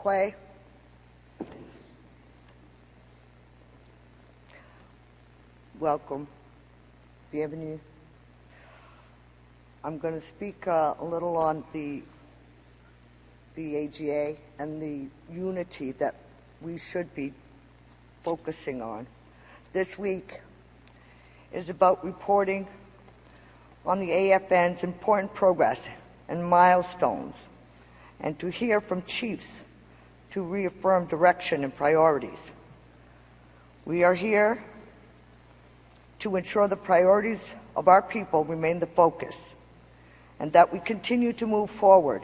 Quay. Welcome. Bienvenue. I'm going to speak a little on the AGA and the unity that we should be focusing on. This week is about reporting on the AFN's important progress and milestones, and to hear from chiefs to reaffirm direction and priorities. We are here to ensure the priorities of our people remain the focus, and that we continue to move forward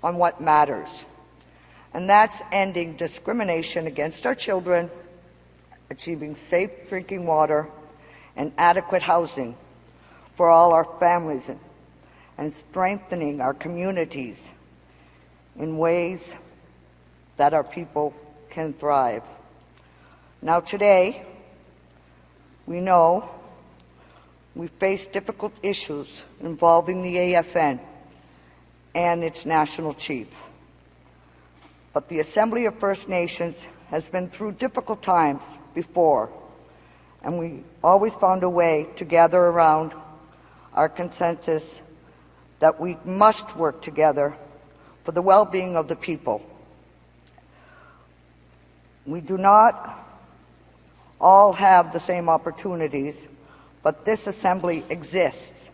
on what matters. And that's ending discrimination against our children, achieving safe drinking water and adequate housing for all our families, and strengthening our communities in ways that our people can thrive. Now today, we know we face difficult issues involving the AFN and its national chief. But the Assembly of First Nations has been through difficult times before, and we always found a way to gather around our consensus that we must work together for the well-being of the people. We do not all have the same opportunities, but this assembly exists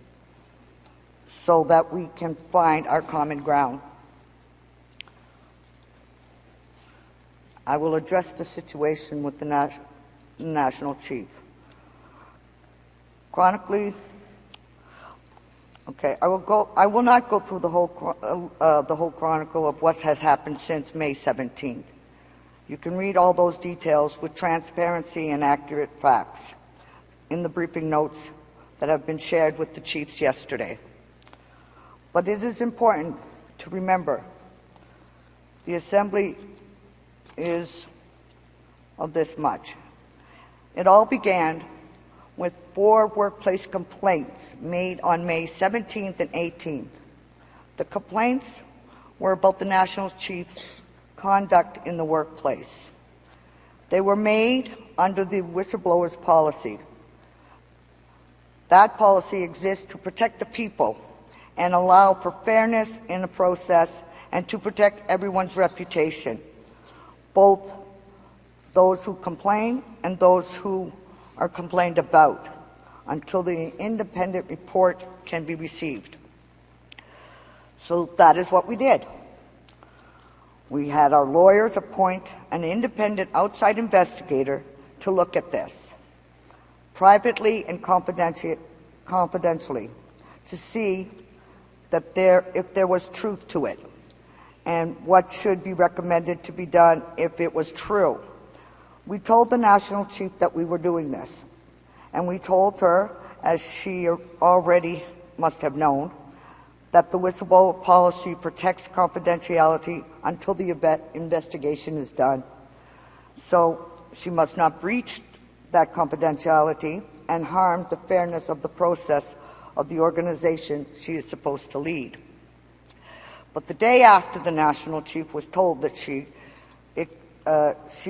so that we can find our common ground. I will address the situation with the national chief. Chronically, okay, I will not go through the whole chronicle of what has happened since May 17th. You can read all those details with transparency and accurate facts in the briefing notes that have been shared with the chiefs yesterday. But it is important to remember the Assembly is of this much. It all began with 4 workplace complaints made on May 17th and 18th. The complaints were about the national chief's conduct in the workplace. They were made under the whistleblowers policy. That policy exists to protect the people and allow for fairness in the process and to protect everyone's reputation, both those who complain and those who are complained about, until the independent report can be received. So that is what we did. We had our lawyers appoint an independent outside investigator to look at this, privately and confidentially, to see that if there was truth to it, and what should be recommended to be done if it was true. We told the national chief that we were doing this, and we told her, as she already must have known, that the whistleblower policy protects confidentiality until the investigation is done. So she must not breach that confidentiality and harm the fairness of the process of the organization she is supposed to lead. But the day after the national chief was told that she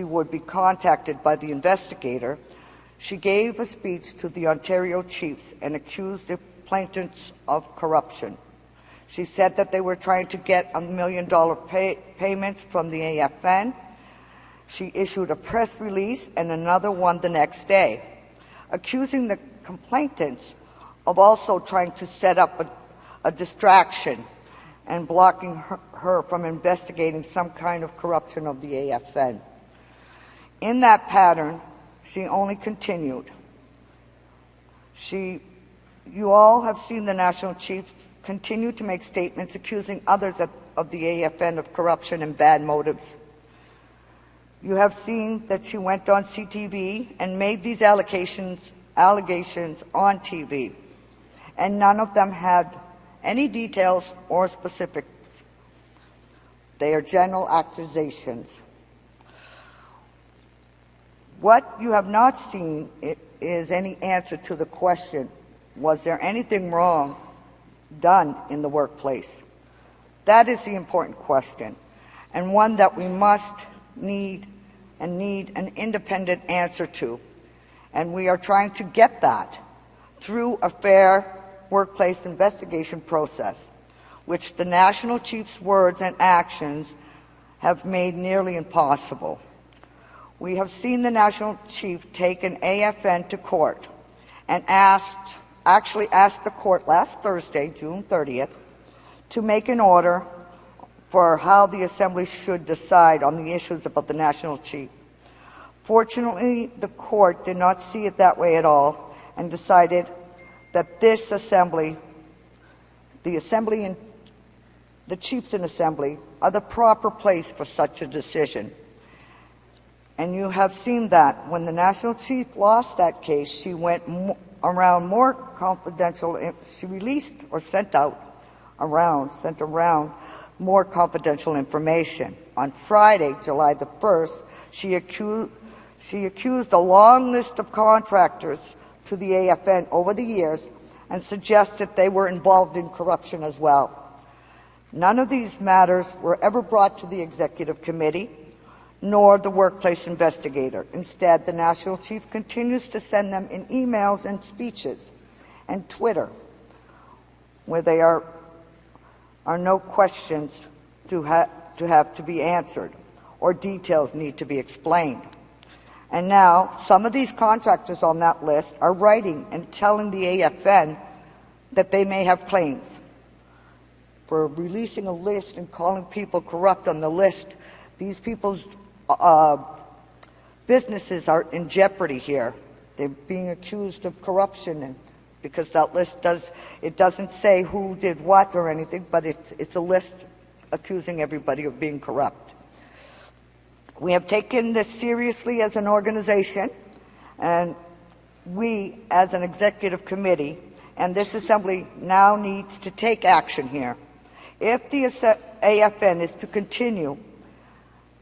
would be contacted by the investigator, she gave a speech to the Ontario chiefs and accused the plaintiffs of corruption. She said that they were trying to get $1 million payments from the AFN. She issued a press release and another one the next day, accusing the complainants of also trying to set up a distraction and blocking her from investigating some kind of corruption of the AFN. In that pattern, she only continued. You all have seen the national chief continue to make statements accusing others of the AFN of corruption and bad motives. You have seen that she went on CTV and made these allegations on TV, and none of them had any details or specifics. They are general accusations. What you have not seen is any answer to the question, was there anything wrong done in the workplace? That is the important question. and one that we must need an independent answer to. And we are trying to get that through a fair workplace investigation process, which the National Chief's words and actions have made nearly impossible. We have seen the National Chief take an AFN to court and actually asked the court last Thursday, June 30th, to make an order for how the Assembly should decide on the issues about the National Chief. Fortunately, the court did not see it that way at all and decided that this Assembly, the Assembly and the Chiefs in Assembly, are the proper place for such a decision. And you have seen that when the National Chief lost that case, she went around more confidential, she released or sent around more confidential information. On Friday, July the 1st, she accused a long list of contractors to the AFN over the years and suggested they were involved in corruption as well. None of these matters were ever brought to the Executive Committee, nor the workplace investigator. Instead, the National Chief continues to send them in emails and speeches and Twitter, where there are no questions to have to be answered or details need to be explained. And now, some of these contractors on that list are writing and telling the AFN that they may have claims. For releasing a list and calling people corrupt on the list, these people's businesses are in jeopardy here. They're being accused of corruption, and because that list doesn't say who did what or anything, but it's a list accusing everybody of being corrupt. We have taken this seriously as an organization, and we, as an executive committee, and this Assembly now needs to take action here. If the AFN is to continue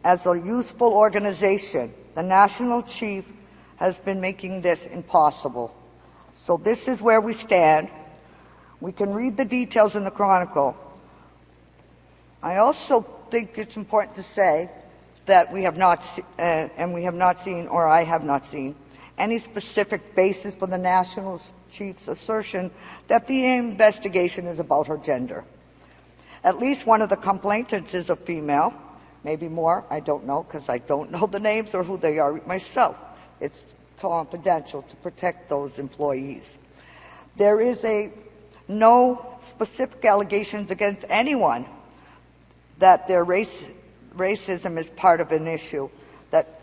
as a useful organization, the National Chief has been making this impossible. So this is where we stand. We can read the details in the Chronicle. I also think it's important to say that we have not, or I have not seen, any specific basis for the National Chief's assertion that the investigation is about her gender. At least one of the complainants is a female, maybe more, I don't know, because I don't know the names or who they are myself. It's confidential to protect those employees. There is no specific allegations against anyone that their racism is part of an issue that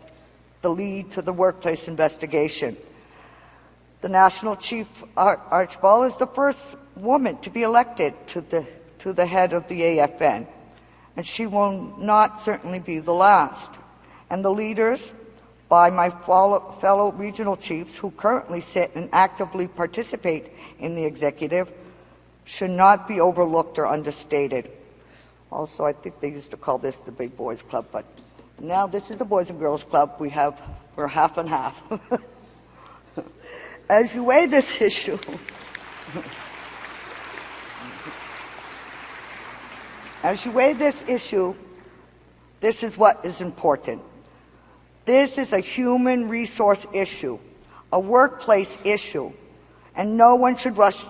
the lead to the workplace investigation. The National Chief Archibald is the first woman to be elected to the head of the AFN, and she will not certainly be the last. And the leaders, by my fellow regional chiefs who currently sit and actively participate in the executive, should not be overlooked or understated. Also, I think they used to call this the Big Boys Club, but now this is the Boys and Girls Club. We're half and half. As you weigh this issue, this is what is important. This is a human resource issue, a workplace issue, and no one should rush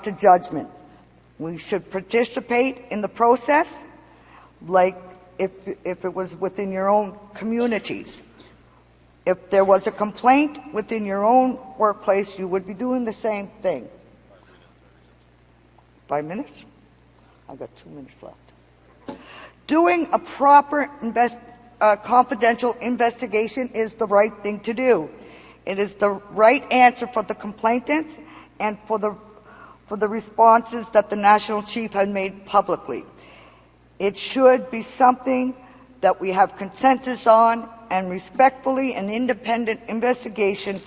to judgment. We should participate in the process like if it was within your own communities. If there was a complaint within your own workplace, you would be doing the same thing. 5 minutes? I've got 2 minutes left. Doing a proper confidential investigation is the right thing to do. It is the right answer for the complainants and for the responses that the National Chief had made publicly. It should be something that we have consensus on, and respectfully an independent investigation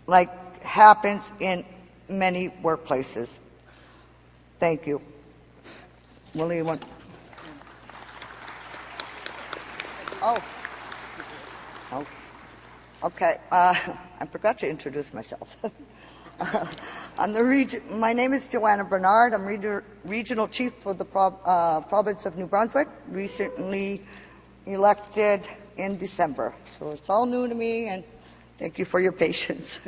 like happens in many workplaces. Thank you. Willie, you want? Oh. Okay. I forgot to introduce myself. My name is Joanna Bernard. I'm Regional Chief for the province of New Brunswick, recently elected in December. So it's all new to me, and thank you for your patience.